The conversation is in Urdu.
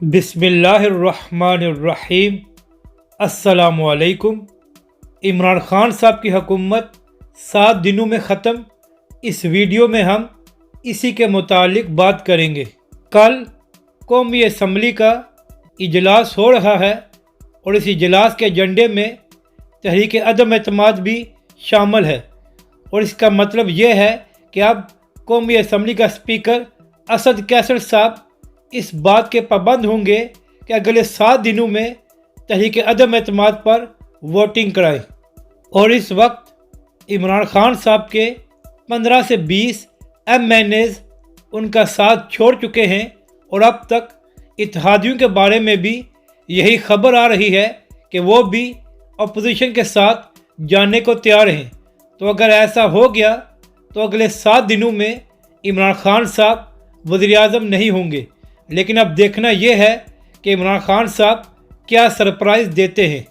بسم اللہ الرحمن الرحیم۔ السلام علیکم۔ عمران خان صاحب کی حکومت 7 دنوں میں ختم۔ اس ویڈیو میں ہم اسی کے متعلق بات کریں گے۔ کل قومی اسمبلی کا اجلاس ہو رہا ہے اور اس اجلاس کے ایجنڈے میں تحریک عدم اعتماد بھی شامل ہے، اور اس کا مطلب یہ ہے کہ اب قومی اسمبلی کا اسپیکر اسد کیسر صاحب اس بات کے پابند ہوں گے کہ اگلے 7 دنوں میں تحریک عدم اعتماد پر ووٹنگ کرائیں، اور اس وقت عمران خان صاحب کے 15 سے 20 MNAs ان کا ساتھ چھوڑ چکے ہیں، اور اب تک اتحادیوں کے بارے میں بھی یہی خبر آ رہی ہے کہ وہ بھی اپوزیشن کے ساتھ جانے کو تیار ہیں۔ تو اگر ایسا ہو گیا تو اگلے 7 دنوں میں عمران خان صاحب وزیر اعظم نہیں ہوں گے، لیکن اب دیکھنا یہ ہے کہ عمران خان صاحب کیا سرپرائز دیتے ہیں۔